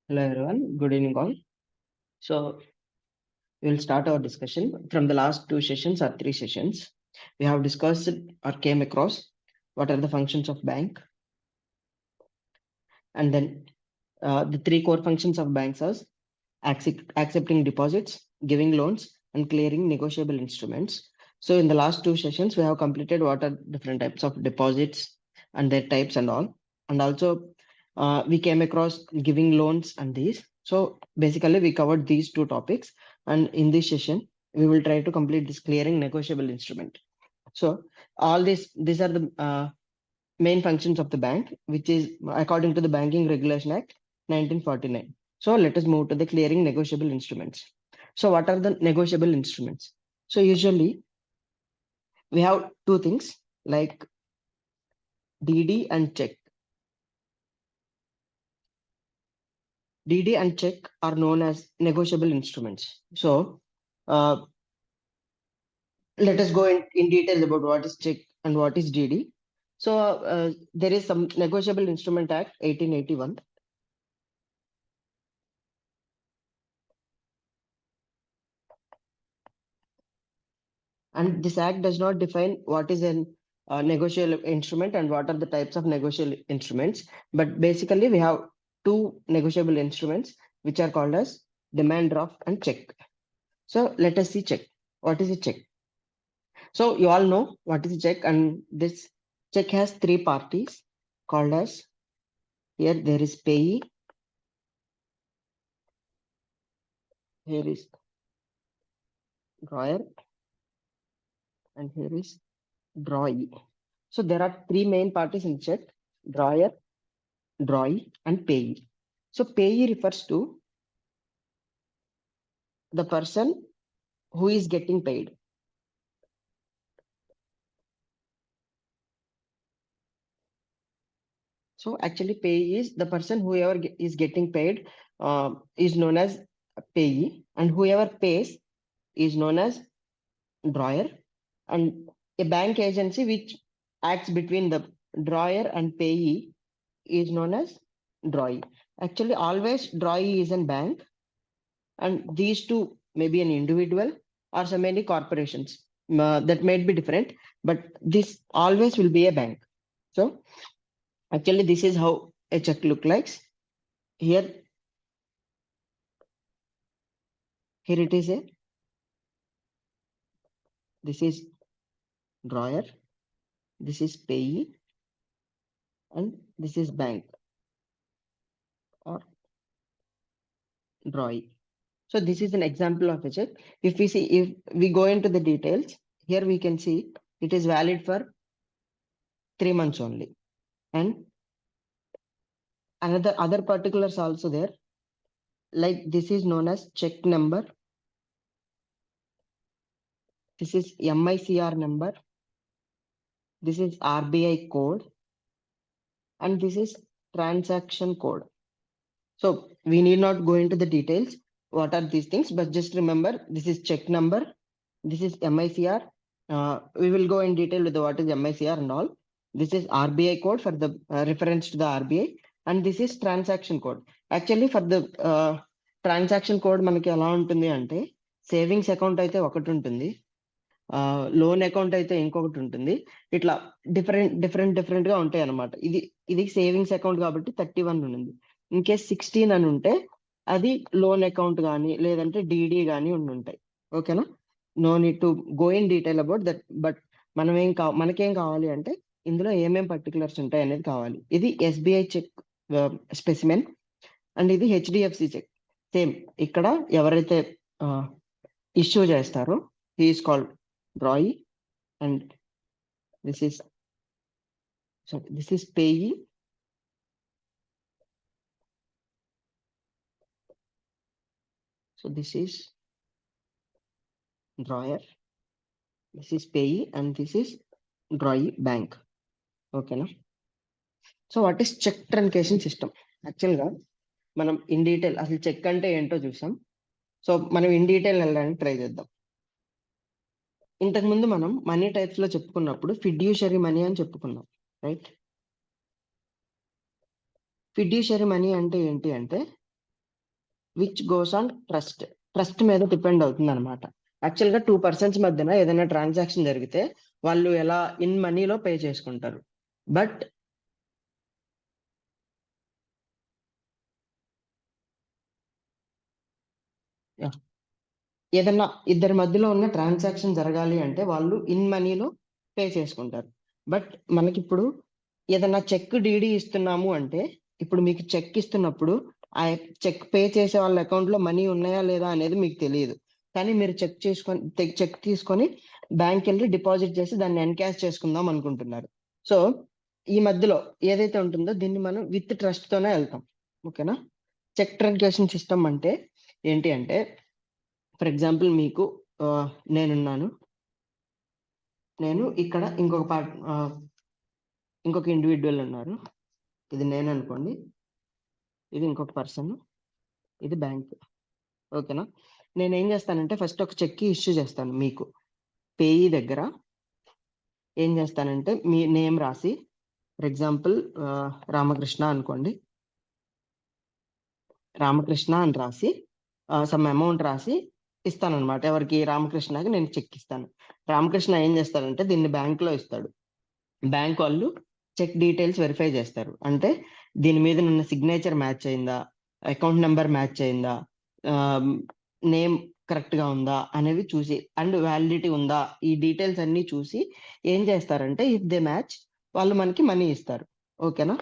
Hello everyone, good evening all. So we'll start our discussion from the last two sessions or three sessions. We have discussed or came across what are the functions of bank, and then the three core functions of banks are accepting deposits, giving loans, and clearing negotiable instruments. So in the last two sessions, we have completed what are different types of deposits and their types and all. And also we came across giving loans and these. So basically we covered these two topics. And in this session, we will try to complete this clearing negotiable instrument. So all these are the main functions of the bank, which is according to the Banking Regulation Act 1949. So let us move to the clearing negotiable instruments. So what are the negotiable instruments? So usually we have two things like DD and check. DD and check are known as negotiable instruments. So uh, let us go in detail about what is check and what is DD. So there is some Negotiable Instrument Act 1881. And this act does not define what is an negotiable instrument and what are the types of negotiable instruments. But basically, we have two negotiable instruments which are called as demand draft and check. So let us see check. What is a check? So you all know what is a check, and this check has three parties called as, here there is payee, here is drawer, and here is drawee. So there are three main parties in check: drawer, drawee, and payee. So payee refers to the person who is getting paid. So actually payee is the person whoever is getting paid is known as payee, and whoever pays is known as drawer, and a bank agency which acts between the drawer and payee is known as drawee. Actually always drawee is a bank, and these two may be an individual or so many corporations that might be different, but this always will be a bank. So actually this is how a check look like. Here it is a, this is drawer, this is payee, and this is bank or drawee. So this is an example of a check. If we go into the details, here we can see it is valid for 3 months only. And other particulars also there, like this is known as check number, this is MICR number, this is RBI code, and this is transaction code. So we need not go into the details what are these things, but just remember this is check number, this is MICR. We will go in detail with what is MICR and all. This is RBI code for the reference to the RBI, and this is transaction code. Actually for the transaction code మనకి ఎలా ఉంటుంది అంటే, savings account అయితే ఒకటి ఉంటుంది, loan account అయితే ఇంకొకటి ఉంటుంది. ఇట్లా డిఫరెంట్ గా ఉంటాయి అనమాట. ఇది సేవింగ్స్ అకౌంట్ కాబట్టి 31 ఉంది. ఇన్ కేస్ 16 అని ఉంటే అది లోన్ అకౌంట్ కానీ లేదంటే డిడి కానీ ఉంటాయి. ఓకేనా? No need to go in detail about that. But మనకేం కావాలి అంటే ఇందులో ఏమేం పర్టికులర్స్ ఉంటాయి అనేది కావాలి. ఇది ఎస్బీఐ చెక్ స్పెసిమెన్, అండ్ ఇది హెచ్డిఎఫ్సి చెక్. సేమ్ ఇక్కడ ఎవరైతే ఇష్యూ చేస్తారో he is called drawee, and this is payee, so this is drawer, this is payee, and this is drawee bank. Okay na? So what is check truncation system? Actually గా మనం in detail అసలు check అంటే ఏంటో చూసాం. So మనం in detail వెళ్ళడానికి try చేద్దాం. ఇంతకుముందు మనం మనీ టైప్స్ లో చెప్పుకున్నప్పుడు ఫిడ్యూషరీ మనీ అని చెప్పుకున్నాం, రైట్? ఫిడ్యూషరీ మనీ అంటే ఏంటి అంటే, విచ్ గోస్ ఆన్ ట్రస్ట్ మీద డిపెండ్ అవుతుంది అనమాట. యాక్చువల్ గా 2 పర్సన్స్ మధ్యన ఏదైనా ట్రాన్సాక్షన్ జరిగితే వాళ్ళు ఎలా ఇన్ మనీలో పే చేసుకుంటారు. బట్ ఏదన్నా ఇద్దరి మధ్యలో ఉన్న ట్రాన్సాక్షన్ జరగాలి అంటే వాళ్ళు ఇన్ మనీలో పే చేసుకుంటారు. బట్ మనకిప్పుడు ఏదన్నా చెక్ డీడీ ఇస్తున్నాము అంటే, ఇప్పుడు మీకు చెక్ ఇస్తున్నప్పుడు ఆ చెక్ పే చేసే వాళ్ళ అకౌంట్ లో మనీ ఉన్నాయా లేదా అనేది మీకు తెలియదు. కానీ మీరు చెక్ తీసుకొని బ్యాంక్ వెళ్ళి డిపాజిట్ చేసి దాన్ని ఎన్కాష్ చేసుకుందాం అనుకుంటున్నారు. సో ఈ మధ్యలో ఏదైతే ఉంటుందో దీన్ని మనం విత్ ట్రస్ట్ తోనే వెళ్తాం. ఓకేనా? చెక్ ట్రంకేషన్ సిస్టమ్ అంటే ఏంటి అంటే, ఫర్ ఎగ్జాంపుల్ మీకు నేనున్నాను, నేను ఇక్కడ ఇంకొక ఇండివిజువల్ ఉన్నారు. ఇది నేను అనుకోండి, ఇది ఇంకొక పర్సన్, ఇది బ్యాంక్. ఓకేనా? నేను ఏం చేస్తానంటే ఫస్ట్ ఒక చెక్ ఇష్యూ చేస్తాను. మీకు పేయీ దగ్గర ఏం చేస్తానంటే మీ నేమ్ రాసి, ఫర్ ఎగ్జాంపుల్ రామకృష్ణ అనుకోండి, రామకృష్ణ అని రాసి సమ్ అమౌంట్ రాసి ఇస్తాను అనమాట. ఎవరికి? రామకృష్ణకి నేను చెక్ ఇస్తాను. రామకృష్ణ ఏం చేస్తాడంటే దీన్ని బ్యాంక్ లో ఇస్తాడు. బ్యాంక్ వాళ్ళు చెక్ డీటెయిల్స్ వెరిఫై చేస్తారు. అంటే దీని మీద ఉన్న సిగ్నేచర్ మ్యాచ్ అయిందా, అకౌంట్ నెంబర్ మ్యాచ్ అయిందా, నేమ్ కరెక్ట్ గా ఉందా అనేవి చూసి, అండ్ వ్యాలిడిటీ ఉందా, ఈ డీటెయిల్స్ అన్ని చూసి ఏం చేస్తారంటే ఇఫ్ దే మ్యాచ్ వాళ్ళు మనకి మనీ ఇస్తారు. ఓకేనా?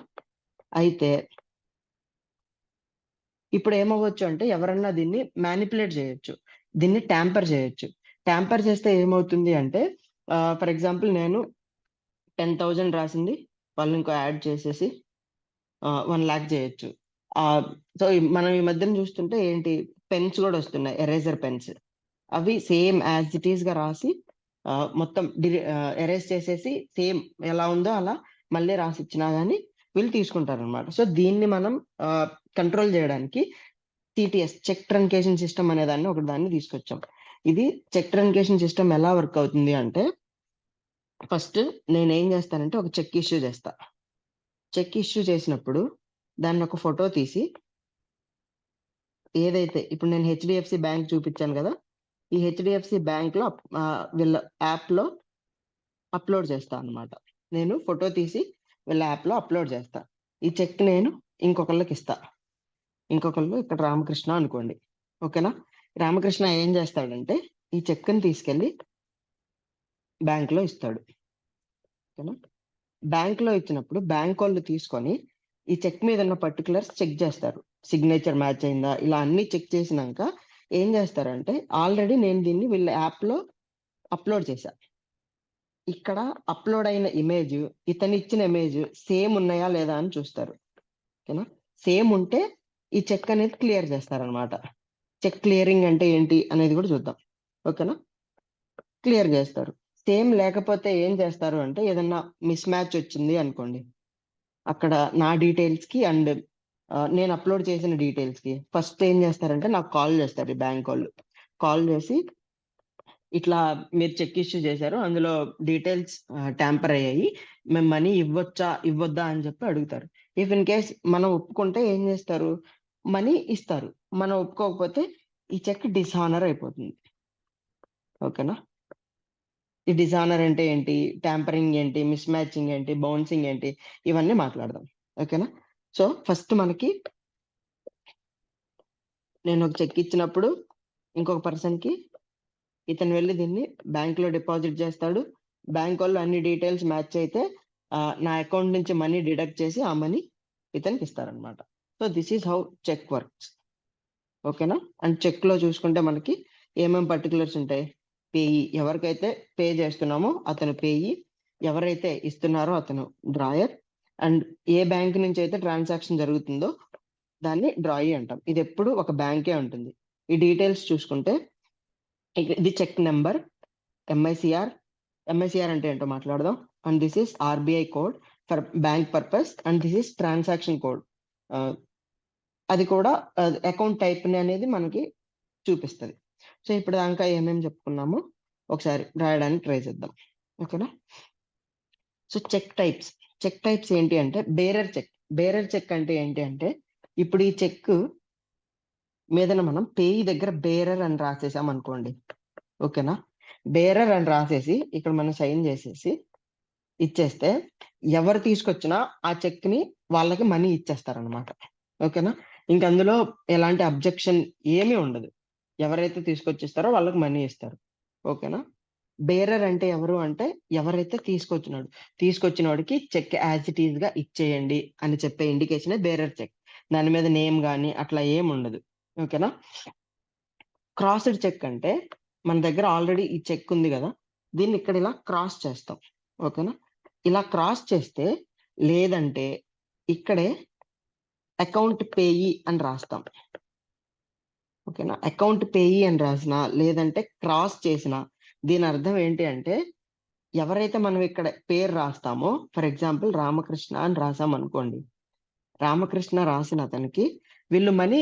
అయితే ఇప్పుడు ఏమవ్వచ్చు అంటే ఎవరన్నా దీన్ని మ్యానిపులేట్ చేయొచ్చు, దీన్ని ట్యాంపర్ చేయొచ్చు. ట్యాంపర్ చేస్తే ఏమవుతుంది అంటే ఫర్ ఎగ్జాంపుల్ నేను 10,000 రాసింది వాళ్ళు ఇంకో యాడ్ చేసేసి 1 lakh చేయొచ్చు. సో మనం ఈ మధ్యన చూస్తుంటే ఏంటి, పెన్స్ కూడా వస్తున్నాయి, ఎరేజర్ పెన్స్. అవి సేమ్ యాజ్ ఇట్ ఈస్ గా రాసి మొత్తం ఎరేజ్ చేసేసి సేమ్ ఎలా ఉందో అలా మళ్ళీ రాసి ఇచ్చినా గానీ వీళ్ళు తీసుకుంటారు అనమాట. సో దీన్ని మనం కంట్రోల్ చేయడానికి సిటిఎస్, చెక్ ట్రంకేషన్ సిస్టమ్ అనే దాన్ని ఒకటి దాన్ని తీసుకొచ్చాం. ఇది చెక్ ట్రంకేషన్ సిస్టమ్ ఎలా వర్క్ అవుతుంది అంటే, ఫస్ట్ నేను ఏం చేస్తానంటే ఒక చెక్ ఇష్యూ చేస్తా. చెక్ ఇష్యూ చేసినప్పుడు దాన్ని ఒక ఫోటో తీసి, ఏదైతే ఇప్పుడు నేను హెచ్డిఎఫ్సి బ్యాంక్ చూపించాను కదా, ఈ హెచ్డిఎఫ్సి బ్యాంక్ లో వీళ్ళ యాప్ లో అప్లోడ్ చేస్తా అన్నమాట. నేను ఫోటో తీసి వీళ్ళ యాప్ లో అప్లోడ్ చేస్తా. ఈ చెక్ నేను ఇంకొకళ్ళకి ఇస్తా. ఇంకొకళ్ళు ఇక్కడ రామకృష్ణ అనుకోండి. ఓకేనా? రామకృష్ణ ఏం చేస్తాడంటే ఈ చెక్ ని తీసుకెళ్లి బ్యాంక్ లో ఇస్తాడు. ఓకేనా? బ్యాంక్ లో ఇచ్చినప్పుడు బ్యాంక్ వాళ్ళు తీసుకొని ఈ చెక్ మీద ఉన్న పర్టికులర్స్ చెక్ చేస్తారు. సిగ్నేచర్ మ్యాచ్ అయిందా, ఇలా అన్ని చెక్ చేసినాక ఏం చేస్తారంటే, ఆల్రెడీ నేను దీన్ని వీళ్ళ యాప్ లో అప్లోడ్ చేశా. ఇక్కడ అప్లోడ్ అయిన ఇమేజ్, ఇతను ఇచ్చిన ఇమేజ్ సేమ్ ఉన్నాయా లేదా అని చూస్తారు. ఓకేనా? సేమ్ ఉంటే ఈ చెక్ అనేది క్లియర్ చేస్తారనమాట. చెక్ క్లియరింగ్ అంటే ఏంటి అనేది కూడా చూద్దాం. ఓకేనా? క్లియర్ చేస్తారు. సేమ్ లేకపోతే ఏం చేస్తారు అంటే, ఏదన్నా మిస్ మ్యాచ్ వచ్చింది అనుకోండి, అక్కడ నా డీటెయిల్స్ కి అండ్ నేను అప్లోడ్ చేసిన డీటెయిల్స్ కి ఫస్ట్ ఏం చేస్తారంటే నాకు కాల్ చేస్తారు. ఈ బ్యాంక్ వాళ్ళు కాల్ చేసి, ఇట్లా మీరు చెక్ ఇష్యూ చేశారు, అందులో డీటెయిల్స్ ట్యాంపర్ అయ్యాయి, మేము మనీ ఇవ్వచ్చా ఇవ్వద్దా అని చెప్పి అడుగుతారు. ఇఫ్ ఇన్ కేస్ మనం ఒప్పుకుంటే ఏం చేస్తారు, మనీ ఇస్తారు. మనం ఒప్పుకోకపోతే ఈ చెక్ డిసానర్ అయిపోతుంది. ఓకేనా? ఈ డిసానర్ అంటే ఏంటి, ట్యాంపరింగ్ ఏంటి, మిస్ మ్యాచింగ్ ఏంటి, బౌన్సింగ్ ఏంటి, ఇవన్నీ మాట్లాడదాం. ఓకేనా? సో ఫస్ట్ మనకి నేను ఒక చెక్ ఇచ్చినప్పుడు ఇంకొక పర్సన్ కి ఇతను వెళ్ళి దీన్ని బ్యాంక్ లో డిపాజిట్ చేస్తాడు. బ్యాంక్ వాళ్ళు అన్ని డీటెయిల్స్ మ్యాచ్ అయితే నా అకౌంట్ నుంచి మనీ డిడక్ట్ చేసి ఆ మనీ ఇతనికి ఇస్తారనమాట. So this is how cheque works. ఓకేనా? అండ్ చెక్ లో చూసుకుంటే మనకి ఏమేమి పర్టికులర్స్ ఉంటాయి, పేయి, ఎవరికైతే పే చేస్తున్నామో అతను పేయి, ఎవరైతే ఇస్తున్నారో అతను డ్రాయర్, అండ్ ఏ బ్యాంక్ నుంచి అయితే ట్రాన్సాక్షన్ జరుగుతుందో దాన్ని డ్రాయి అంటాం. ఇది ఎప్పుడు ఒక బ్యాంకే ఉంటుంది. ఈ డీటెయిల్స్ చూసుకుంటే ఇది చెక్ నెంబర్, ఎంఐసిఆర్. ఎంఐసిఆర్ అంటే ఏంటో మాట్లాడదాం. And this is RBI code for bank purpose, and this is transaction code. అది కూడా అకౌంట్ టైప్ అనేది మనకి చూపిస్తుంది. సో ఇప్పుడు దాకా ఏమేమి చెప్పుకున్నామో ఒకసారి రాయడానికి ట్రై చేద్దాం. ఓకేనా? సో చెక్ టైప్స్ ఏంటి అంటే, బేరర్ చెక్. బేరర్ చెక్ అంటే ఏంటి అంటే, ఇప్పుడు ఈ చెక్ మీదన మనం పేయి దగ్గర బేరర్ అని రాసేసాం అనుకోండి. ఓకేనా? బేరర్ అని రాసేసి ఇక్కడ మనం సైన్ చేసేసి ఇచ్చేస్తే ఎవరు తీసుకొచ్చినా ఆ చెక్ ని వాళ్ళకి మనీ ఇచ్చేస్తారనమాట. ఓకేనా? ఇంక అందులో ఎలాంటి అబ్జెక్షన్ ఏమీ ఉండదు. ఎవరైతే తీసుకొచ్చిస్తారో వాళ్ళకి మనీ ఇస్తారు. ఓకేనా? బేరర్ అంటే ఎవరు అంటే ఎవరైతే తీసుకొచ్చిన వాడికి చెక్ యాజ్ ఇట్ ఈజ్ గా ఇచ్చేయండి అని చెప్పే ఇండికేషన్ బేరర్ చెక్. దాని మీద నేమ్ గానీ అట్లా ఏం ఉండదు. ఓకేనా? క్రాస్డ్ చెక్ అంటే మన దగ్గర ఆల్రెడీ ఈ చెక్ ఉంది కదా, దీన్ని ఇక్కడ ఇలా క్రాస్ చేస్తాం. ఓకేనా? ఇలా క్రాస్ చేస్తే లేదంటే ఇక్కడే అకౌంట్ పేయి అని రాస్తాం. ఓకేనా? అకౌంట్ పేయి అని రాసిన లేదంటే క్రాస్ చేసిన దీని అర్థం ఏంటి అంటే ఎవరైతే మనం ఇక్కడ పేరు రాస్తామో, ఫర్ ఎగ్జాంపుల్ రామకృష్ణ అని రాసాం అనుకోండి. రామకృష్ణ రాసిన అతనికి వీళ్ళు మనీ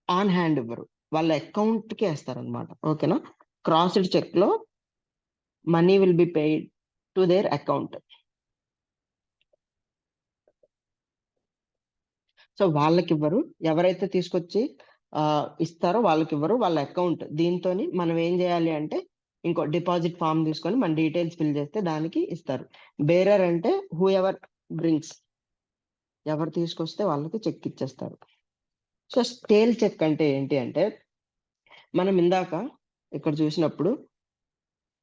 ఆన్ హ్యాండ్ ఇవ్వరు, వాళ్ళ అకౌంట్ కి వేస్తారనమాట. ఓకేనా? క్రాస్డ్ చెక్ లో money will be paid to their account. So వాళ్ళకి ఇవ్వరు, ఎవరైతే తీసుకొచ్చి ఇస్తారో వాళ్ళకి ఇవ్వరు, వాళ్ళ అకౌంట్. దీంతో మనం ఏం చేయాలి అంటే ఇంకో డిపాజిట్ ఫామ్ తీసుకొని మన డీటెయిల్స్ ఫిల్ చేస్తే దానికి ఇస్తారు. బేరర్ అంటే హూ ఎవర్ బ్రింగ్స్, ఎవరు తీసుకొస్తే వాళ్ళకి చెక్ ఇచ్చేస్తారు. సో స్టేల్ చెక్ అంటే ఏంటి అంటే మనం ఇందాక ఇక్కడ చూసినప్పుడు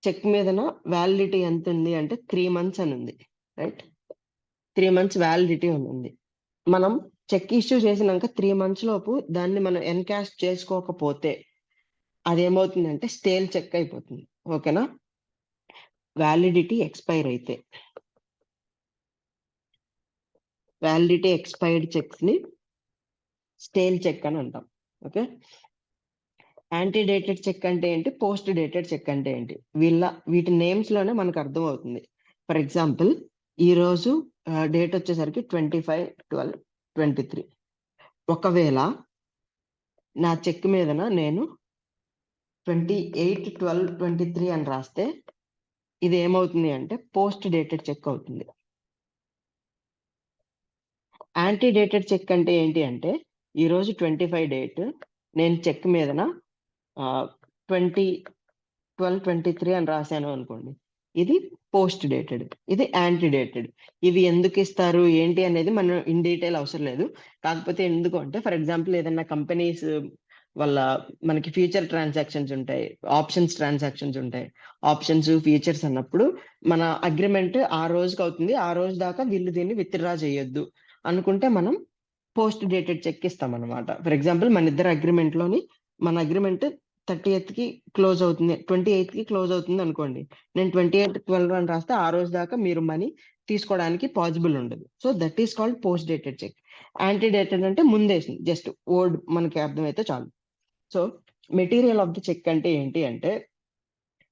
చెక్ మీదన వ్యాలిడిటీ ఎంత ఉంది అంటే 3 months అని ఉంది, రైట్? 3 months వ్యాలిడిటీ ఉంది. మనం చెక్ ఇష్యూ చేసినాక 3 months లోపు దాన్ని మనం ఎన్కాష్ చేసుకోకపోతే అదేమవుతుందంటే స్టేల్ చెక్ అయిపోతుంది. ఓకేనా? వ్యాలిడిటీ ఎక్స్పైర్ అయితే, వ్యాలిడిటీ ఎక్స్పైర్డ్ చెక్స్ ని స్టేల్ చెక్ అని అంటాం. ఓకే? యాంటీ డేటెడ్ చెక్ అంటే ఏంటి, పోస్ట్ డేటెడ్ చెక్ అంటే ఏంటి, వీటి నేమ్స్ లోనే మనకు అర్థం అవుతుంది. ఫర్ ఎగ్జాంపుల్ ఈ రోజు డేట్ వచ్చేసరికి 25/12/23. ఒకవేళ నా చెక్ మీదన నేను 28/12/23 అని రాస్తే ఇది ఏమవుతుంది అంటే పోస్ట్ డేటెడ్ చెక్ అవుతుంది. యాంటీ డేటెడ్ చెక్ అంటే ఏంటి అంటే ఈ రోజు 25 డేట్, నేను చెక్ మీదన 20/12/23 అని రాశాను అనుకోండి, ఇది పోస్ట్ డేటెడ్, ఇది యాంటీ డేటెడ్. ఇవి ఎందుకు ఇస్తారు ఏంటి అనేది మనం ఇన్ డీటెయిల్ అవసరం లేదు. కాకపోతే ఎందుకు అంటే ఫర్ ఎగ్జాంపుల్ ఏదైనా కంపెనీస్ వల్ల మనకి ఫ్యూచర్ ట్రాన్సాక్షన్స్ ఉంటాయి, ఆప్షన్స్ ట్రాన్సాక్షన్స్ ఉంటాయి. ఆప్షన్స్ ఫీచర్స్ అన్నప్పుడు మన అగ్రిమెంట్ ఆ రోజుకి అవుతుంది, ఆ రోజు దాకా వీళ్ళు దీన్ని విత్డ్రా చేయొద్దు అనుకుంటే మనం పోస్ట్ డేటెడ్ చెక్ ఇస్తాం అనమాట. ఫర్ ఎగ్జాంపుల్ మన ఇద్దరు అగ్రిమెంట్ లోని మన అగ్రిమెంట్ 30th కి క్లోజ్ అవుతుంది, 28th కి క్లోజ్ అవుతుంది అనుకోండి. నేను 28/12 అని రాస్తే ఆ రోజు దాకా మీరు మనీ తీసుకోవడానికి పాసిబుల్ ఉండదు. So that is called post dated cheque. Ante dated అంటే ముందేసింది, జస్ట్ ఓల్డ్ మనకి అర్థమైతే చాలు. So material of the cheque అంటే ఏంటి అంటే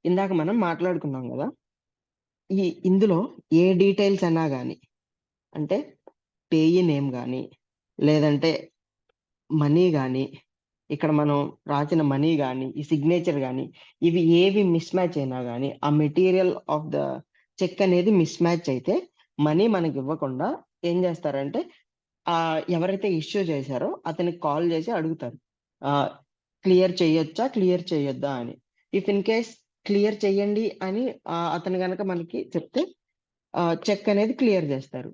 ఇందాక మనం మాట్లాడుకున్నాం కదా, ఇందులో ఏ డీటెయిల్స్ అన్నా కానీ అంటే పేయి నేమ్ కానీ లేదంటే మనీ కానీ ఇక్కడ మనం రాసిన మనీ కానీ ఈ సిగ్నేచర్ కానీ ఇవి ఏవి మిస్ మ్యాచ్ అయినా కానీ ఆ మెటీరియల్ ఆఫ్ ద చెక్ అనేది మిస్ మ్యాచ్ అయితే మనీ మనకి ఇవ్వకుండా ఏం చేస్తారంటే ఎవరైతే ఇష్యూ చేశారో అతనికి కాల్ చేసి అడుగుతారు క్లియర్ చేయొచ్చా క్లియర్ చేయొద్దా అని. ఇఫ్ ఇన్ కేస్ క్లియర్ చెయ్యండి అని అతను కనుక మనకి చెప్తే చెక్ అనేది క్లియర్ చేస్తారు,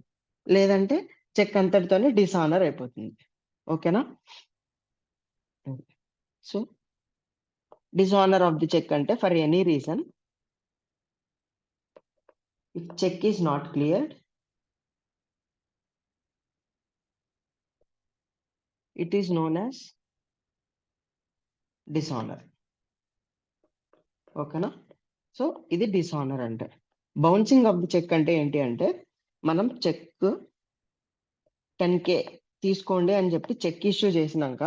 లేదంటే చెక్ అంతటితోనే డిసానర్ అయిపోతుంది. ఓకేనా? So dishonor of the check ante for any reason, if check is not cleared, it is known as dishonor. ఓకేనా? సో ఇది డిసానర్ అంటే. బౌన్సింగ్ ఆఫ్ ది చెక్ అంటే ఏంటి అంటే మనం చెక్ 10K తీసుకోండి అని చెప్పి చెక్ ఇష్యూ చేసినాక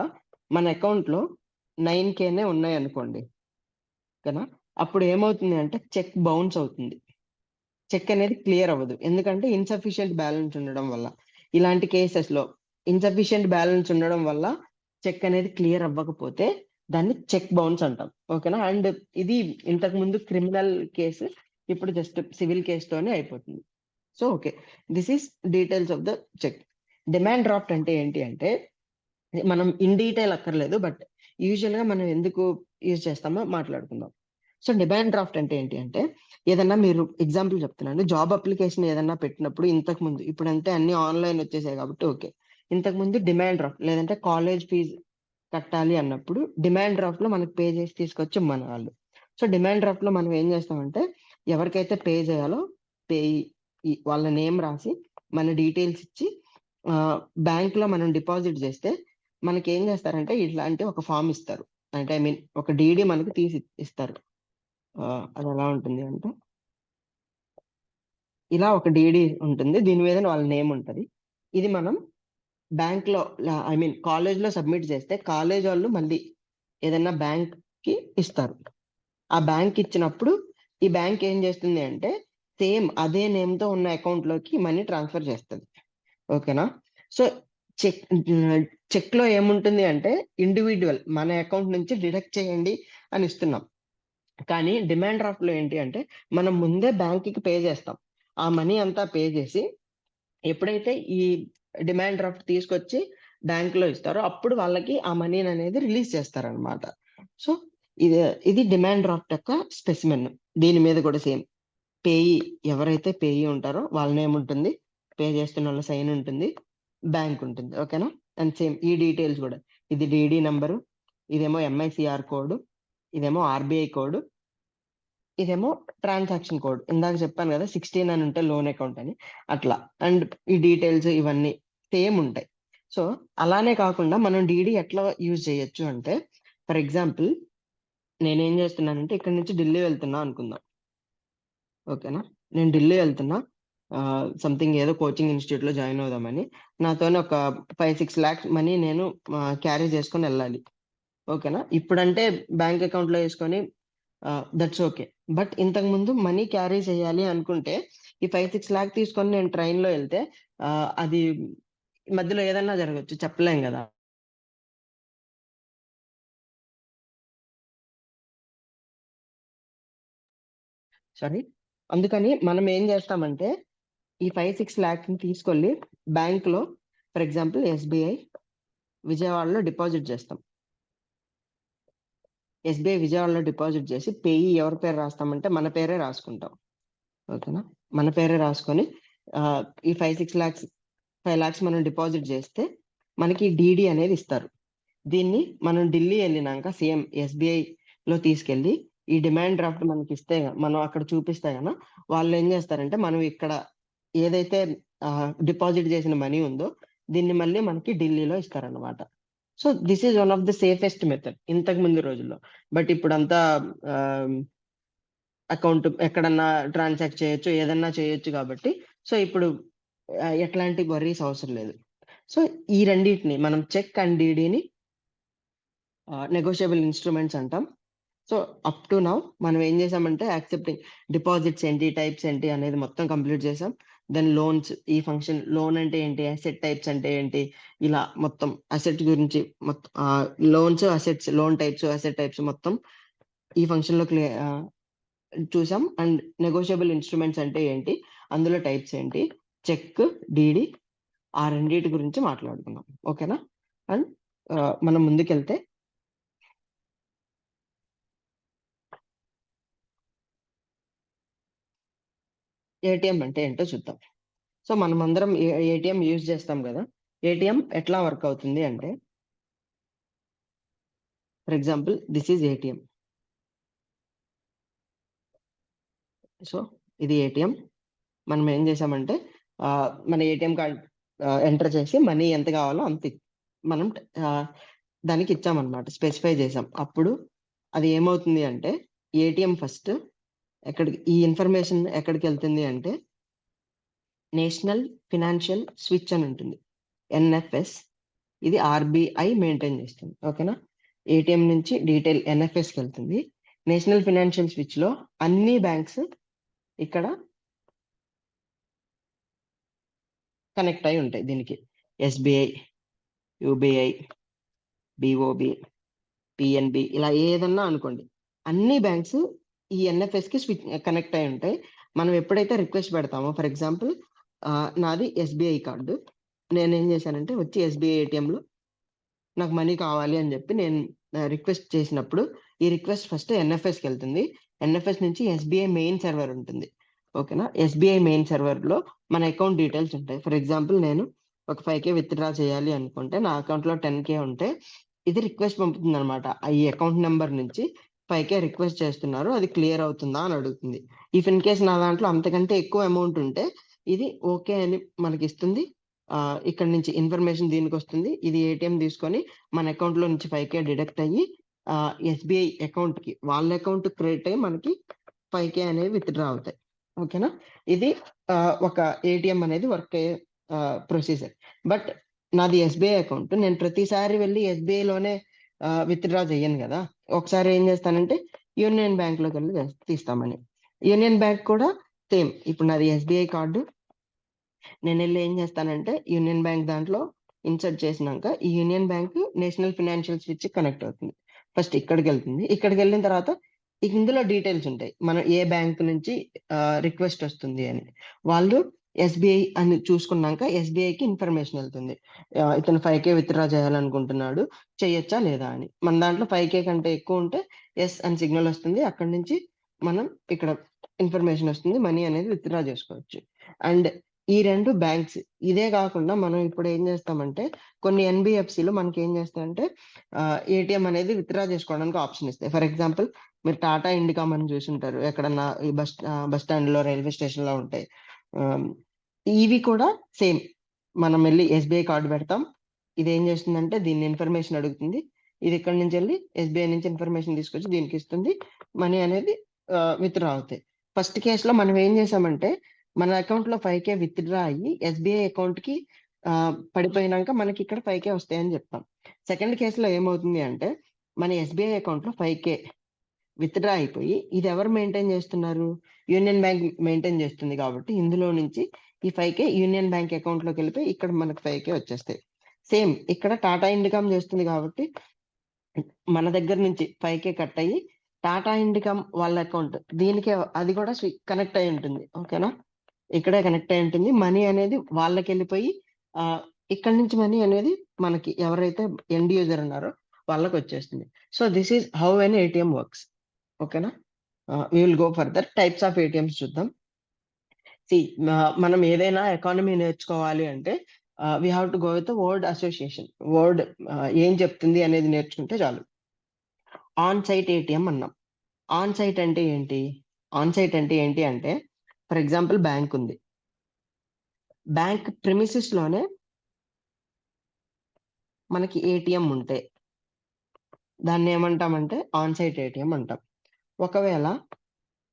మన అకౌంట్ లో 9Kనే ఉన్నాయి అనుకోండి. ఓకేనా? అప్పుడు ఏమవుతుంది అంటే చెక్ బౌన్స్ అవుతుంది, చెక్ అనేది క్లియర్ అవ్వదు. ఎందుకంటే ఇన్సఫిషియెంట్ బ్యాలెన్స్ ఉండడం వల్ల. ఇలాంటి కేసెస్ లో ఇన్సఫిషియెంట్ బ్యాలెన్స్ ఉండడం వల్ల చెక్ అనేది క్లియర్ అవ్వకపోతే దాన్ని చెక్ బౌన్స్ అంటాం. ఓకేనా? అండ్ ఇది ఇంతకు ముందు క్రిమినల్ కేసు, ఇప్పుడు జస్ట్ సివిల్ కేసుతోనే అయిపోతుంది. So okay, this is details of the cheque. Demand draft అంటే ఏంటి అంటే మనం ఇన్ డీటెయిల్ అక్కర్లేదు, బట్ యూజువల్ గా మనం ఎందుకు యూజ్ చేస్తామో మాట్లాడుకుందాం. సో డిమాండ్ డ్రాఫ్ట్ అంటే ఏంటి అంటే, ఏదన్నా మీరు ఎగ్జాంపుల్ చెప్తున్నాను, జాబ్ అప్లికేషన్ ఏదన్నా పెట్టినప్పుడు ఇంతకు ముందు, ఇప్పుడంటే అన్ని ఆన్లైన్ వచ్చేసాయి కాబట్టి ఓకే, ఇంతకు ముందు డిమాండ్ డ్రాఫ్ట్ లేదంటే కాలేజ్ ఫీజు కట్టాలి అన్నప్పుడు డిమాండ్ డ్రాఫ్ట్ లో మనకి పే చేసి తీసుకొచ్చి మన వాళ్ళు. సో డిమాండ్ డ్రాఫ్ట్ లో మనం ఏం చేస్తామంటే, ఎవరికైతే పే చేయాలో పే వాళ్ళ నేమ్ రాసి మన డీటెయిల్స్ ఇచ్చి బ్యాంక్ లో మనం డిపాజిట్ చేస్తే మనకి ఏం చేస్తారంటే ఇట్లాంటి ఒక ఫామ్ ఇస్తారు. అంటే ఐ మీన్ ఒక డీడీ మనకి తీసి ఇస్తారు. అది ఎలా ఉంటుంది అంటే, ఇలా ఒక డీడీ ఉంటుంది, దీని మీద వాళ్ళ నేమ్ ఉంటది. ఇది మనం బ్యాంక్ లో ఐ మీన్ కాలేజ్ లో సబ్మిట్ చేస్తే కాలేజ్ వాళ్ళు మళ్ళీ ఏదైనా బ్యాంక్ కి ఇస్తారు. ఆ బ్యాంక్ ఇచ్చినప్పుడు ఈ బ్యాంక్ ఏం చేస్తుంది అంటే సేమ్ అదే నేమ్ తో ఉన్న అకౌంట్ లోకి మనీ ట్రాన్స్ఫర్ చేస్తుంది. ఓకేనా? సో చెక్ లో ఏముంటుంది అంటే ఇండివిజువల్ మన అకౌంట్ నుంచి డిడక్ట్ చేయండి అని ఇస్తున్నాం. కానీ డిమాండ్ డ్రాఫ్ట్ లో ఏంటి అంటే మనం ముందే బ్యాంక్ కి పే చేస్తాం. ఆ మనీ అంతా పే చేసి ఎప్పుడైతే ఈ డిమాండ్ డ్రాఫ్ట్ తీసుకొచ్చి బ్యాంక్ లో ఇస్తారో అప్పుడు వాళ్ళకి ఆ మనీ అనేది రిలీజ్ చేస్తారనమాట. సో ఇది డిమాండ్ డ్రాఫ్ట్ యొక్క స్పెసిమెన్. దీని మీద కూడా సేమ్ పేయి, ఎవరైతే పేయి ఉంటారో వాళ్ళ నేమ్ ఉంటుంది, పే చేస్తున్న వాళ్ళ సైన్ ఉంటుంది, బ్యాంక్ ఉంటుంది. ఓకేనా? అండ్ సేమ్ ఈ డీటెయిల్స్ కూడా, ఇది డిడి నంబరు, ఇదేమో ఎంఐసిఆర్ కోడ్, ఇదేమో ఆర్బిఐ కోడ్, ఇదేమో ట్రాన్సాక్షన్ కోడ్. ఇందాక చెప్పాను కదా 16 అని ఉంటే లోన్ అకౌంట్ అని, అట్లా. అండ్ ఈ డీటెయిల్స్ ఇవన్నీ సేమ్ ఉంటాయి. సో అలానే కాకుండా మనం డీడీ ఎట్లా యూజ్ చేయొచ్చు అంటే, ఫర్ ఎగ్జాంపుల్ నేనేం చేస్తున్నానంటే ఇక్కడ నుంచి ఢిల్లీ వెళ్తున్నా అనుకుందాం. ఓకేనా? నేను ఢిల్లీ వెళ్తున్నా, సంథింగ్ ఏదో కోచింగ్ ఇన్స్టిట్యూట్ లో జాయిన్ అవుదామని. నాతోనే ఒక 5-6 lakhs మనీ నేను క్యారీ చేసుకొని వెళ్ళాలి. ఓకేనా? ఇప్పుడంటే బ్యాంక్ అకౌంట్ లో వేసుకొని దట్స్ ఓకే. బట్ ఇంతకు ముందు మనీ క్యారీ చేయాలి అనుకుంటే ఈ 5-6 lakh తీసుకొని నేను ట్రైన్ లో వెళ్తే అది మధ్యలో ఏదన్నా జరగచ్చు, చెప్పలేం కదా. సారీ. అందుకని మనం ఏం చేస్తామంటే ఈ 5-6 lakhs ని తీసుకెళ్ళి బ్యాంక్ లో, ఫర్ ఎగ్జాంపుల్ ఎస్బీఐ విజయవాడలో డిపాజిట్ చేస్తాం. ఎస్బీఐ విజయవాడలో డిపాజిట్ చేసి పేయి ఎవరి పేరు రాస్తామంటే మన పేరే రాసుకుంటాం. ఓకేనా? మన పేరే రాసుకొని ఈ 5 lakhs మనం డిపాజిట్ చేస్తే మనకి డీడీ అనేది ఇస్తారు. దీన్ని మనం ఢిల్లీ వెళ్ళినాక సేమ్ ఎస్బీఐ లో తీసుకెళ్ళి ఈ డిమాండ్ డ్రాఫ్ట్ మనకి ఇస్తే మనం అక్కడ చూపిస్తే గన వాళ్ళు ఏం చేస్తారంటే మనం ఇక్కడ ఏదైతే డిపాజిట్ చేసిన మనీ ఉందో దీన్ని మళ్ళీ మనకి ఢిల్లీలో ఇస్తారన్నమాట. So this is one of the safest method ఇంతకు ముందు రోజుల్లో. బట్ ఇప్పుడు అంతా అకౌంట్ ఎక్కడన్నా ట్రాన్సాక్ట్ చేయొచ్చు, ఏదన్నా చేయొచ్చు కాబట్టి సో ఇప్పుడు ఎట్లాంటి వర్రీస్ అవసరం లేదు. సో ఈ రెండింటిని మనం చెక్ అండ్ డీడీని నెగోషియబుల్ ఇన్స్ట్రుమెంట్స్ అంటాం. సో అప్ టు నౌ మనం ఏం చేసామంటే యాక్సెప్టింగ్ డిపాజిట్స్ ఏంటి, టైప్స్ ఏంటి అనేది మొత్తం కంప్లీట్ చేసాం. దెన్ లోన్స్, ఈ ఫంక్షన్ లోన్ అంటే ఏంటి, అసెట్ టైప్స్ అంటే ఏంటి, ఇలా మొత్తం అసెట్ గురించి మొత్తం loans, assets, loan types, asset types మొత్తం ఈ ఫంక్షన్ లో చూసాం. అండ్ నెగోషియబుల్ ఇన్స్ట్రుమెంట్స్ అంటే ఏంటి, అందులో టైప్స్ ఏంటి, చెక్, డీడీ, ఆ రెండింటి గురించి మాట్లాడుకున్నాం. ఓకేనా? అండ్ మనం ముందుకెళ్తే ఏటీఎం అంటే ఏంటో చూద్దాం. సో మనం అందరం ఏటీఎం యూజ్ చేస్తాం కదా. ఏటీఎం ఎట్లా వర్క్ అవుతుంది అంటే, for example this is ATM. So ఇది ఏటీఎం. మనం ఏం చేసామంటే మన ఏటీఎం కార్డ్ ఎంటర్ చేసి మనీ ఎంత కావాలో అంత మనం దానికి ఇచ్చామన్నమాట, స్పెసిఫై చేసాం. అప్పుడు అది ఏమవుతుంది అంటే ఏటీఎం ఫస్ట్ ఎక్కడికి ఈ ఇన్ఫర్మేషన్ ఎక్కడికి వెళ్తుంది అంటే నేషనల్ ఫినాన్షియల్ స్విచ్ అని ఉంటుంది, ఎన్ఎఫ్ఎస్. ఇది ఆర్బిఐ మెయింటైన్ చేస్తుంది. ఓకేనా? ఏటీఎం నుంచి డీటెయిల్ ఎన్ఎఫ్ఎస్కి వెళ్తుంది. నేషనల్ ఫినాన్షియల్ స్విచ్ లో అన్ని బ్యాంక్స్ ఇక్కడ కనెక్ట్ అయి ఉంటాయి దీనికి. ఎస్బిఐ, యూబిఐ, బిఓబి, పిఎన్బి, ఇలా ఏదన్నా అనుకోండి, అన్ని బ్యాంక్స్ ఈ ఎన్ఎఫ్ఎస్ కి స్విచ్ కనెక్ట్ అయి ఉంటాయి. మనం ఎప్పుడైతే రిక్వెస్ట్ పెడతామో, ఫర్ ఎగ్జాంపుల్ నాది ఎస్బీఐ కార్డు, నేను ఏం చేశానంటే వచ్చి ఎస్బీఐ ఏటీఎంలో నాకు మనీ కావాలి అని చెప్పి నేను రిక్వెస్ట్ చేసినప్పుడు ఈ రిక్వెస్ట్ ఫస్ట్ ఎన్ఎఫ్ఎస్కి వెళ్తుంది. ఎన్ఎఫ్ఎస్ నుంచి ఎస్బీఐ మెయిన్ సర్వర్ ఉంటుంది. ఓకేనా, ఎస్బీఐ మెయిన్ సర్వర్ లో మన అకౌంట్ డీటెయిల్స్ ఉంటాయి. ఫర్ ఎగ్జాంపుల్ నేను ఒక 5K విత్డ్రా చేయాలి అనుకుంటే నా అకౌంట్ లో 10K ఉంటే ఇది రిక్వెస్ట్ పంపుతుంది అనమాట. ఈ అకౌంట్ నెంబర్ నుంచి 5K రిక్వెస్ట్ చేస్తున్నారు, అది క్లియర్ అవుతుందా అని అడుగుతుంది. ఇఫ్ ఇన్ కేస్ నా దాంట్లో అంతకంటే ఎక్కువ అమౌంట్ ఉంటే ఇది ఓకే అని మనకి ఇస్తుంది. ఇక్కడ నుంచి ఇన్ఫర్మేషన్ దీనికి వస్తుంది. ఇది ఏటీఎం తీసుకొని మన అకౌంట్ లో నుంచి 5K డిడక్ట్ అయ్యి ఎస్బీఐ అకౌంట్ కి, వాళ్ళ అకౌంట్ క్రెడిట్ అయ్యి మనకి 5K అనేవి విత్డ్రా అవుతాయి. ఓకేనా, ఇది ఒక ఏటీఎం అనేది వర్క్ అయ్యే ప్రొసీజర్. బట్ నాది ఎస్బీఐ అకౌంట్, నేను ప్రతిసారి వెళ్ళి ఎస్బీఐ లోనే విత్డ్రా చెయ్యను కదా. ఒకసారి ఏం చేస్తానంటే యూనియన్ బ్యాంక్ లోకి వెళ్ళి తీస్తామని. యూనియన్ బ్యాంక్ కూడా సేమ్, ఇప్పుడు నాది ఎస్బీఐ కార్డు, నేను వెళ్ళి ఏం చేస్తానంటే యూనియన్ బ్యాంక్ దాంట్లో ఇన్సర్ట్ చేసినాక ఈ union bank national financial switch connect అవుతుంది. ఫస్ట్ ఇక్కడికి వెళ్తుంది. ఇక్కడికి వెళ్ళిన తర్వాత ఇందులో డీటెయిల్స్ ఉంటాయి, మనం ఏ బ్యాంక్ నుంచి రిక్వెస్ట్ వస్తుంది అని. వాళ్ళు ఎస్బీఐ అని చూసుకున్నాక ఎస్బీఐకి ఇన్ఫర్మేషన్ వెళ్తుంది, ఇతను 5K విత్డ్రా చేయాలనుకుంటున్నాడు, చేయొచ్చా లేదా అని. మన దాంట్లో 5K కంటే ఎక్కువ ఉంటే ఎస్ అని సిగ్నల్ వస్తుంది. అక్కడి నుంచి మనం ఇక్కడ ఇన్ఫర్మేషన్ వస్తుంది, మనీ అనేది విత్డ్రా చేసుకోవచ్చు. అండ్ ఈ రెండు బ్యాంక్స్, ఇదే కాకుండా మనం ఇప్పుడు ఏం చేస్తామంటే కొన్ని ఎన్బిఎఫ్సిలు మనకి ఏం చేస్తాయంటే ఏటీఎం అనేది విత్డ్రా చేసుకోవడానికి ఆప్షన్ ఇస్తాయి. ఫర్ ఎగ్జాంపుల్ మీరు టాటా ఇండికామ్ అని చూసుంటారు, ఎక్కడన్నా ఈ బస్ స్టాండ్ లో, రైల్వే స్టేషన్ లో ఉంటాయి. ఇవి కూడా సేమ్, మనం వెళ్ళి ఎస్బీఐ కార్డు పెడతాం, ఇది ఏం చేస్తుందంటే దీన్ని ఇన్ఫర్మేషన్ అడుగుతుంది, ఇది ఇక్కడ నుంచి వెళ్ళి ఎస్బీఐ నుంచి ఇన్ఫర్మేషన్ తీసుకొచ్చి దీనికి ఇస్తుంది, మనీ అనేది విత్డ్రా అవుతాయి. ఫస్ట్ కేసులో మనం ఏం చేసామంటే మన అకౌంట్ లో 5K విత్డ్రా అయ్యి ఎస్బీఐ అకౌంట్ కి పడిపోయినాక మనకి ఇక్కడ 5K వస్తాయని చెప్తాం. సెకండ్ కేసులో ఏమవుతుంది అంటే మన ఎస్బీఐ అకౌంట్ లో 5K విత్డ్రా అయిపోయి ఇది ఎవరు మెయింటైన్ చేస్తున్నారు, యూనియన్ బ్యాంక్ మెయింటైన్ చేస్తుంది. కాబట్టి ఇందులో నుంచి ఈ 5K యూనియన్ బ్యాంక్ అకౌంట్ లోకి వెళ్ళిపోయి ఇక్కడ మనకు 5K వచ్చేస్తాయి. సేమ్ ఇక్కడ టాటా ఇండికామ్ చేస్తుంది కాబట్టి మన దగ్గర నుంచి 5K కట్ అయ్యి టాటా ఇండికామ్ వాళ్ళ అకౌంట్ దీనికి అది కూడా కనెక్ట్ అయి ఉంటుంది. ఓకేనా, ఇక్కడే కనెక్ట్ అయి ఉంటుంది. మనీ అనేది వాళ్ళకి వెళ్ళిపోయి ఇక్కడ నుంచి మనీ అనేది మనకి ఎవరైతే ఎండ్ యూజర్ ఉన్నారో వాళ్ళకి వచ్చేస్తుంది. So this is how an ATM works. ఓకేనా, we will go further. Types of ATMs చూద్దాం. మనం ఏదైనా ఎకానమీ నేర్చుకోవాలి అంటే we have to go with word association. Word ఏం చెప్తుంది అనేది నేర్చుకుంటే చాలు. ఆన్ సైట్ ఏటీఎం అన్నాం. ఆన్ సైట్ అంటే ఏంటి? ఆన్ సైట్ అంటే ఏంటి అంటే ఫర్ ఎగ్జాంపుల్ బ్యాంక్ ఉంది, బ్యాంక్ ప్రిమిసెస్ లోనే మనకి ఏటీఎం ఉంటే దాన్ని ఏమంటామంటే ఆన్ సైట్ ఏటీఎం అంటాం. ఒకవేళ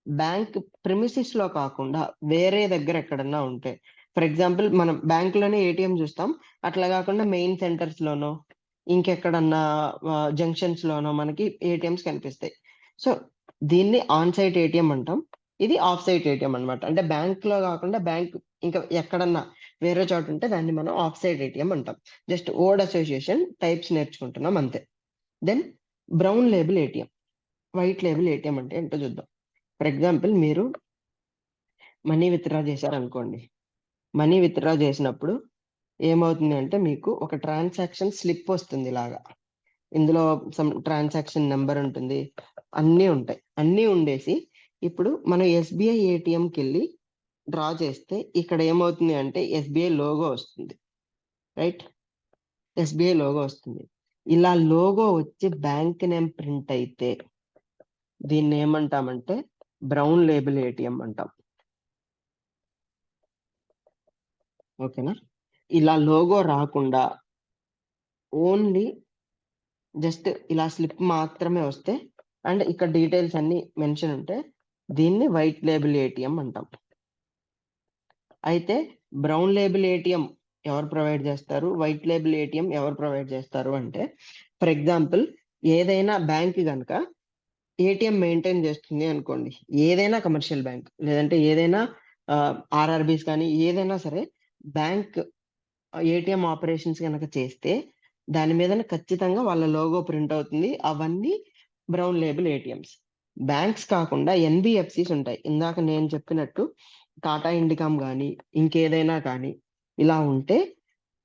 బ్యాంక్ ప్రిమిసెస్ లో కాకుండా వేరే దగ్గర ఎక్కడన్నా ఉంటే, ఫర్ ఎగ్జాంపుల్ మనం బ్యాంక్ లోనే ఏటీఎం చూస్తాం, అట్లా కాకుండా మెయిన్ సెంటర్స్ లోనో ఇంకెక్కడన్నా జంక్షన్స్ లోనో మనకి ఏటీఎంస్ కనిపిస్తాయి. సో దీన్ని ఆన్ సైట్ ఏటీఎం అంటాం. ఇది ఆఫ్ సైట్ ఏటీఎం అనమాట. అంటే బ్యాంక్ లో కాకుండా బ్యాంక్ ఇంకా ఎక్కడన్నా వేరే చోట ఉంటే దాన్ని మనం ఆఫ్ సైట్ ఏటీఎం అంటాం. జస్ట్ వర్డ్ అసోసియేషన్, టైప్స్ నేర్చుకుంటున్నాం అంతే. Then brown label ATM, white label ATM అంటే ఏంటో చూద్దాం. ఫర్ ఎగ్జాంపుల్ మీరు మనీ విత్డ్రా చేశారనుకోండి, మనీ విత్డ్రా చేసినప్పుడు ఏమవుతుంది అంటే మీకు ఒక ట్రాన్సాక్షన్ స్లిప్ వస్తుంది ఇలాగా. ఇందులో సమ్ ట్రాన్సాక్షన్ నెంబర్ ఉంటుంది, అన్నీ ఉంటాయి. అన్నీ ఉండేసి ఇప్పుడు మనం ఎస్బీఐ ఏటీఎంకి వెళ్ళి డ్రా చేస్తే ఇక్కడ ఏమవుతుంది అంటే ఎస్బీఐ లోగో వస్తుంది, రైట్? ఎస్బీఐ లోగో వస్తుంది. ఇలా లోగో వచ్చి బ్యాంక్ నేమ్ ప్రింట్ అయితే దీన్ని ఏమంటామంటే బ్రౌన్ లేబుల్ ఏటీఎం అంటాం. ఓకేనా, ఇలా లోగో రాకుండా ఓన్లీ జస్ట్ ఇలా స్లిప్ మాత్రమే వస్తే అండ్ ఇక్కడ డీటెయిల్స్ అన్ని మెన్షన్ ఉంటే దీన్ని వైట్ లేబుల్ ఏటీఎం అంటాం. అయితే బ్రౌన్ లేబుల్ ఏటీఎం ఎవరు ప్రొవైడ్ చేస్తారు, వైట్ లేబుల్ ఏటీఎం ఎవరు ప్రొవైడ్ చేస్తారు అంటే ఫర్ ఎగ్జాంపుల్ ఏదైనా బ్యాంక్ కనుక ఏటీఎం మెయింటైన్ చేస్తుంది అనుకోండి, ఏదైనా కమర్షియల్ బ్యాంక్ లేదంటే ఏదైనా ఆర్ఆర్బీస్ కానీ ఏదైనా సరే బ్యాంక్ ఏటీఎం ఆపరేషన్స్ కనుక చేస్తే దాని మీద ఖచ్చితంగా వాళ్ళ లోగో ప్రింట్ అవుతుంది. అవన్నీ బ్రౌన్ లేబుల్ ఏటీఎంస్. బ్యాంక్స్ కాకుండా ఎన్బిఎఫ్సిస్ ఉంటాయి. ఇందాక నేను చెప్పినట్టు టాటా ఇండికామ్ కానీ ఇంకేదైనా కానీ ఇలా ఉంటే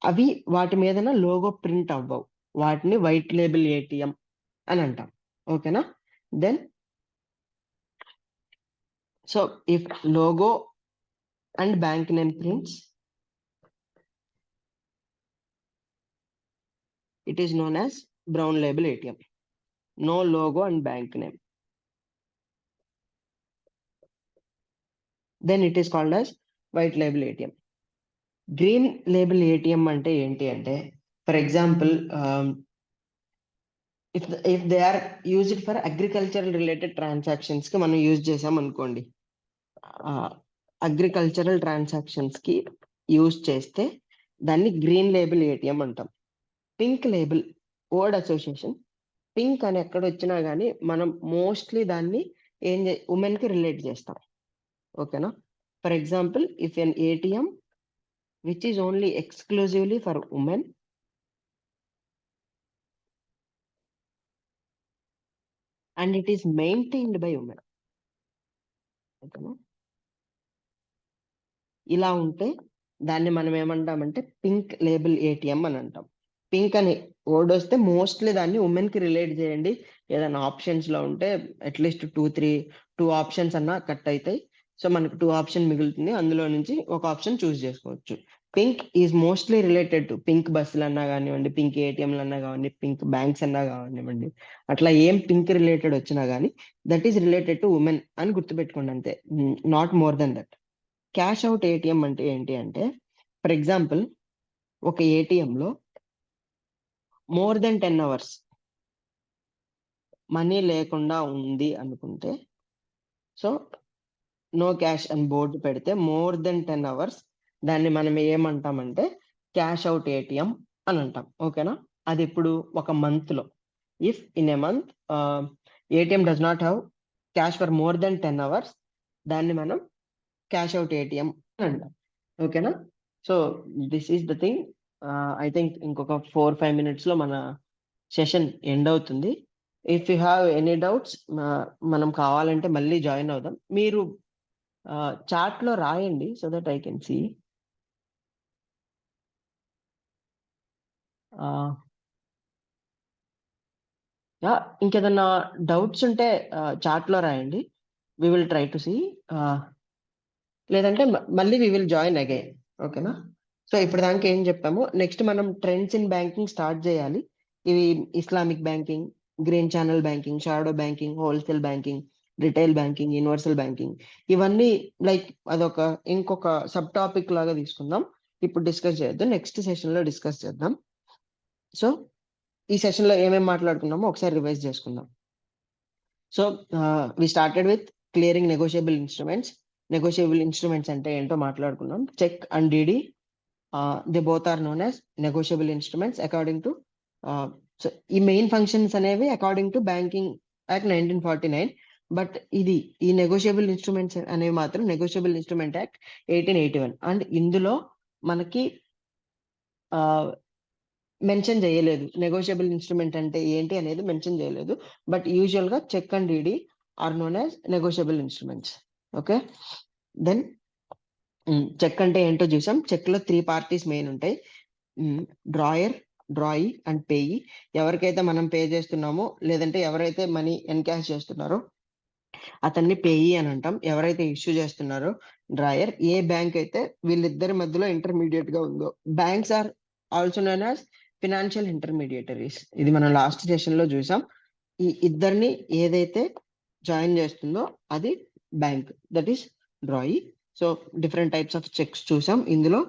అవి వాటి మీద లోగో ప్రింట్ అవ్వవు, వాటిని వైట్ లేబుల్ ఏటీఎం అని అంటాం. ఓకేనా? Then so if logo and bank name prints, it is known as brown label ATM. No logo and bank name, then it is called as white label ATM. Green label ATM అంటే ఏంటి అంటే, for example if they are used for agricultural related transactions కి మనం use చేసాం అనుకోండి, agricultural transactions కి use చేస్తే దాన్ని గ్రీన్ లేబుల్ ఏటీఎం అంటాం. Pink label word association, pink అని ఎక్కడ వచ్చినా కానీ మనం మోస్ట్లీ దాన్ని ఉమెన్ కి రిలేట్ చేస్తాం. ఓకేనా? For example if an ATM which is only exclusively for women and it is maintained by women. ఓకేనా? ఇలా ఉంటే దాన్ని మనం ఏమంటామంటే పింక్ లేబుల్ ఏటీఎం అని అంటాం. పింక్ అని వర్డ్ వస్తే మోస్ట్లీ దాన్ని ఉమెన్ కి రిలేట్ చేయండి. ఏదైనా ఆప్షన్స్ లో ఉంటే అట్లీస్ట్ 2 ఆప్షన్స్ అన్నా కట్ అవుతాయి. సో మనకు 2 ఆప్షన్ మిగులుతుంది, అందులో నుంచి ఒక ఆప్షన్ చూస్ చేసుకోవచ్చు. Pink is mostly related to pink బస్సులు అన్నా కానివ్వండి, పింక్ ఏటీఎంలు అన్నా కానివ్వండి, పింక్ బ్యాంక్స్ అన్నా కానివ్వండి, అట్లా ఏం పింక్ రిలేటెడ్ వచ్చినా కానీ that is related to women అని గుర్తుపెట్టుకోండి అంతే, not more than that. Cash out ATM అంటే ఏంటి అంటే, ఫర్ ఎగ్జాంపుల్ ఒక ఏటీఎంలో మోర్ దెన్ 10 hours మనీ లేకుండా ఉంది అనుకుంటే, సో నో క్యాష్ అని బోర్డు పెడితే మోర్ దెన్ 10 hours దాన్ని మనం ఏమంటామంటే క్యాష్ అవుట్ ఏటీఎం అని అంటాం. ఓకేనా? అది ఇప్పుడు ఒక మంత్ లో, if in a month ATM does not have cash for more than 10 hours, దాన్ని మనం క్యాష్ అవుట్ ఏటీఎం అని అంటాం. ఓకేనా? So this is the thing. I think ఇంకొక 4-5 minutes లో మన సెషన్ ఎండ్ అవుతుంది. If you have any doubts మనం కావాలంటే మళ్ళీ జాయిన్ అవుదాం. మీరు చాట్ లో రాయండి so that I can see. ఇంకేదన్నా డౌట్స్ ఉంటే చాట్ లో రాయండి, we will try to see. లేదంటే మళ్ళీ వి విల్ జాయిన్ అగైన్. ఓకేనా? సో ఇప్పుడు దానికి ఏం చెప్పాము, నెక్స్ట్ మనం ట్రెండ్స్ ఇన్ బ్యాంకింగ్ స్టార్ట్ చేయాలి. ఇవి Islamic banking, green channel banking, shadow banking, wholesale banking, retail banking, universal banking, ఇవన్నీ లైక్ అదొక ఇంకొక సబ్ టాపిక్ లాగా తీసుకుందాం. ఇప్పుడు డిస్కస్ చేద్దాం, నెక్స్ట్ సెషన్ లో డిస్కస్ చేద్దాం. సో ఈ సెషన్ లో ఏమేమి మాట్లాడుకున్నామో ఒకసారి రివైజ్ చేసుకుందాం. So we started with clearing negotiable instruments. Negotiable instruments అంటే ఏంటో మాట్లాడుకున్నాం. Cheque and DD, they both are known as negotiable instruments according to, so ఈ మెయిన్ ఫంక్షన్స్ అనేవి according to banking act 1949. But ఈ నెగోషియబుల్ ఇన్స్ట్రుమెంట్స్ అనేవి మాత్రం negotiable instrument act 1881. And ఇందులో మనకి మెన్షన్ చేయలేదు నెగోషియబుల్ ఇన్స్ట్రుమెంట్ అంటే ఏంటి అనేది మెన్షన్ చేయలేదు. బట్ యూజువల్ గా cheque and DD are known as negotiable instruments. Okay? Then cheque అంటే ఏంటో చూసాం. చెక్ లో 3 parties మెయిన్ ఉంటాయి, డ్రాయర్, డ్రాయి అండ్ పేయి. ఎవరికైతే మనం పే చేస్తున్నామో లేదంటే ఎవరైతే మనీ ఎన్కాష్ చేస్తున్నారో అతన్ని పేయి అని అంటాం. ఎవరైతే ఇష్యూ చేస్తున్నారో డ్రాయర్. ఏ బ్యాంక్ అయితే వీళ్ళిద్దరి మధ్యలో ఇంటర్మీడియట్ గా ఉందో, banks are also known as financial intermediaries. ఇది మనం లాస్ట్ సెషన్ లో చూసాం. ఈ ఇద్దరిని ఏదైతే జాయిన్ చేస్తుందో అది bank, that is డ్రాయి. So different types of checks చూసాం ఇందులో.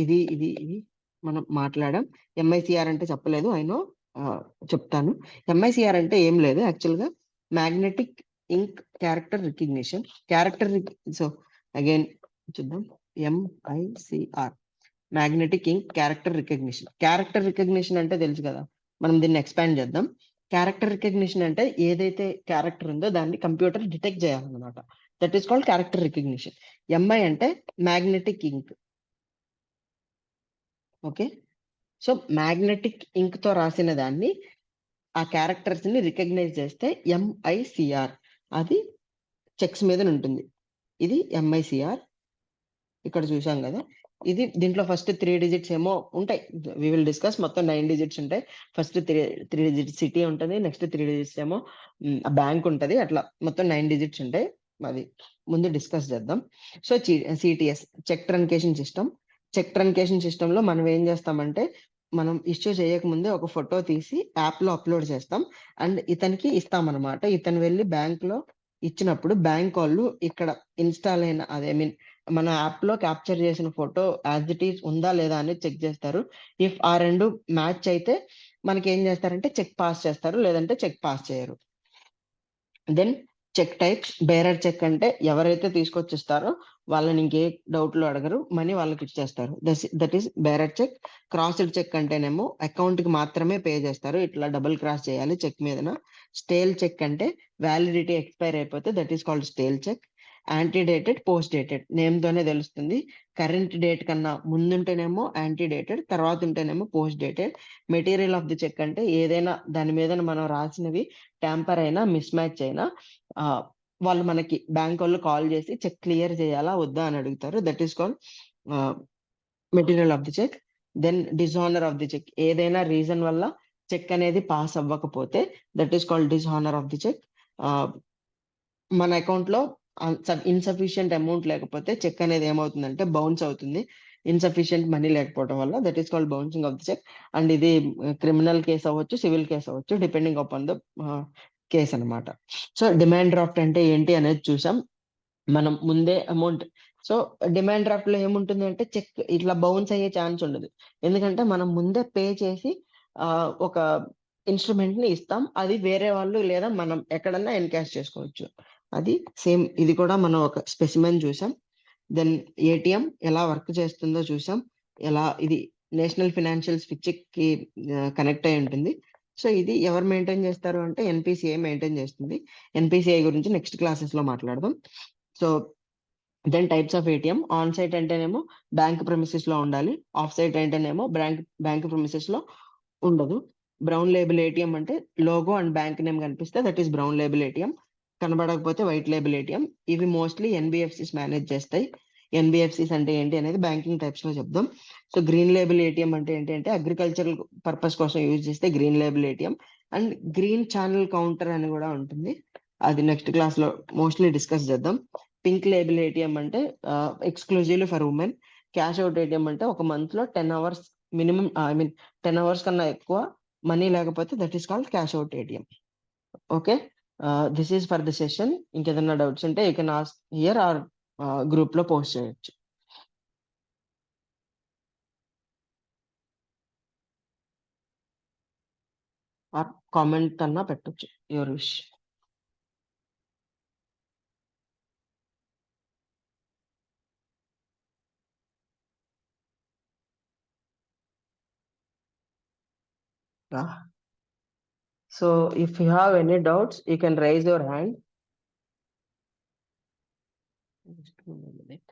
ఇది ఇది ఇది మనం మాట్లాడాం. ఎంఐసిఆర్ అంటే చెప్పలేదు, అయినో చెప్తాను. ఎంఐసిఆర్ అంటే ఏం లేదు, యాక్చువల్ గా మ్యాగ్నెటిక్ ఇంక్ క్యారెక్టర్ రికగ్నిషన్. సో అగైన్ చూద్దాం, ఎంఐసిఆర్ మ్యాగ్నెటిక్ ఇంక్ క్యారెక్టర్ రికగ్నిషన్. క్యారెక్టర్ రికగ్నిషన్ అంటే తెలుసు కదా, మనం దీన్ని ఎక్స్పాండ్ చేద్దాం. క్యారెక్టర్ రికగ్నిషన్ అంటే ఏదైతే క్యారెక్టర్ ఉందో దాన్ని కంప్యూటర్ డిటెక్ట్ చేయాలన్నమాట. That is called character recognition. MI అంటే మ్యాగ్నెటిక్ ఇంక్. ఓకే? సో మ్యాగ్నెటిక్ ఇంక్ తో రాసిన దాన్ని, ఆ క్యారెక్టర్స్ ని రికగ్నైజ్ చేస్తే ఎంఐసిఆర్, అది చెక్స్ మీద ఉంటుంది. ఇది ఎంఐసిఆర్, ఇక్కడ చూసాం కదా. ఇది దీంట్లో ఫస్ట్ 3 డిజిట్స్ ఏమో ఉంటాయి. We will discuss. మొత్తం 9 డిజిట్స్ ఉంటాయి. ఫస్ట్ త్రీ డిజిట్స్ సిటీ ఉంటుంది. నెక్స్ట్ 3 డిజిట్స్ ఏమో బ్యాంక్ ఉంటది. అట్లా మొత్తం 9 డిజిట్స్ ఉంటాయి. అది ముందు డిస్కస్ చేద్దాం. So CTS, cheque truncation system. Cheque truncation system లో మనం ఏం చేస్తామంటే, మనం ఇష్యూ చేయకముందే ఒక ఫోటో తీసి యాప్ లో అప్లోడ్ చేస్తాం అండ్ ఇతనికి ఇస్తాం అనమాట. ఇతను వెళ్ళి బ్యాంక్ లో ఇచ్చినప్పుడు బ్యాంక్ వాళ్ళు ఇక్కడ ఇన్స్టాల్ అయిన అదే మీన్ మన యాప్ లో క్యాప్చర్ చేసిన ఫోటో యాజ్ ఇట్ ఈస్ ఉందా లేదా అనేది చెక్ చేస్తారు. ఇఫ్ ఆ రెండు మ్యాచ్ అయితే మనకి ఏం చేస్తారంటే చెక్ పాస్ చేస్తారు, లేదంటే చెక్ పాస్ చేయరు. Then cheque types. Bearer cheque అంటే ఎవరైతే తీసుకొచ్చిస్తారో వాళ్ళని ఇంకే డౌట్లు అడగరు, మనీ వాళ్ళకి ఇచ్చేస్తారు. That is bearer cheque. Crossed cheque అంటేనేమో అకౌంట్ కి మాత్రమే పే చేస్తారు, ఇట్లా డబుల్ క్రాస్ చేయాలి చెక్ మీదన. స్టేల్ చెక్ అంటే వ్యాలిడిటీ ఎక్స్పైర్ అయిపోతే that is called stale cheque. Antedated, post dated. Name తోనే తెలుస్తుంది. కరెంట్ డేట్ కన్నా ముందుంటేనేమో యాంటీడేటెడ్, తర్వాత ఉంటేనేమో post dated. Material of the cheque అంటే ఏదైనా దాని మీద మనం రాసినవి ట్యాంపర్ అయినా మిస్ మ్యాచ్ అయినా వాళ్ళు మనకి బ్యాంక్ వాళ్ళు కాల్ చేసి చెక్ క్లియర్ చేయాలా వద్దా అని అడుగుతారు. That is called material of the cheque. Then dishonour of the cheque. ఏదైనా రీజన్ వల్ల చెక్ అనేది పాస్ అవ్వకపోతే that is called dishonour of the cheque. మన అకౌంట్ లో ఇన్సఫిషియంట్ అమౌంట్ లేకపోతే చెక్ అనేది ఏమవుతుందంటే బౌన్స్ అవుతుంది, ఇన్సఫిషియంట్ మనీ లేకపోవడం వల్ల. That is called bouncing of the cheque. And ఇది క్రిమినల్ కేసు అవ్వచ్చు, సివిల్ కేసు అవ్వచ్చు, డిపెండింగ్ అపాన్ ద కేసు అనమాట. సో డిమాండ్ డ్రాఫ్ట్ అంటే ఏంటి అనేది చూసాం మనం ముందే. అమౌంట్ సో డిమాండ్ డ్రాఫ్ట్ లో ఏముంటుంది అంటే చెక్ ఇట్లా బౌన్స్ అయ్యే ఛాన్స్ ఉండదు, ఎందుకంటే మనం ముందే పే చేసి ఒక ఇన్స్ట్రుమెంట్ ని ఇస్తాం. అది వేరే వాళ్ళు లేదా మనం ఎక్కడన్నా ఎన్కాష్ చేసుకోవచ్చు. అది సేమ్. ఇది కూడా మనం ఒక స్పెసిమెన్ చూసాం. దెన్ ఏటీఎం ఎలా వర్క్ చేస్తుందో చూసాం. ఎలా ఇది నేషనల్ ఫినాన్షియల్ స్విచ్ కి కనెక్ట్ అయి ఉంటుంది. సో ఇది ఎవరు మెయింటైన్ చేస్తారు అంటే ఎన్పిసిఐ మెయింటైన్ చేస్తుంది. ఎన్పిసిఐ గురించి నెక్స్ట్ క్లాసెస్ లో మాట్లాడదాం. So then types of ATM. On site అంటేనేమో బ్యాంక్ ప్రెమిసెస్ లో ఉండాలి, ఆఫ్ సైట్ అంటేనేమో బ్యాంక్ ప్రెమిసెస్ లో ఉండదు. బ్రౌన్ లేబుల్ ఏటీఎం అంటే లోగో అండ్ బ్యాంక్ నేమ్ కనిపిస్తే that is brown label ATM, కనబడకపోతే వైట్ లేబుల్ ఏటీఎం. ఇవి మోస్ట్లీ ఎన్బిఎఫ్సిస్ మేనేజ్ చేస్తాయి. ఎన్బిఎఫ్సిస్ అంటే ఏంటి అనేది బ్యాంకింగ్ టైప్స్ లో చెప్దాం. సో గ్రీన్ లేబుల్ ఏటీఎం అంటే ఏంటి అంటే అగ్రికల్చరల్ పర్పస్ కోసం యూజ్ చేస్తే green label ATM. And green channel counter అని కూడా ఉంటుంది, అది నెక్స్ట్ క్లాస్ లో మోస్ట్లీ డిస్కస్ చేద్దాం. పింక్ లేబుల్ ఏటీఎం అంటే exclusively for women. Cash out ATM అంటే ఒక మంత్ లో 10 hours minimum, I mean 10 hours కన్నా ఎక్కువ మనీ లేకపోతే that is called cash out ATM. Okay, this is for the session. ఇంకేదైనా డౌట్స్ ఉంటే you can ask here are group లో post చేయొచ్చు, ఆర్ కామెంట్ అన్నా పెట్టొచ్చు, your wish. So if you have any doubts, you can raise your hand. Just give me a minute.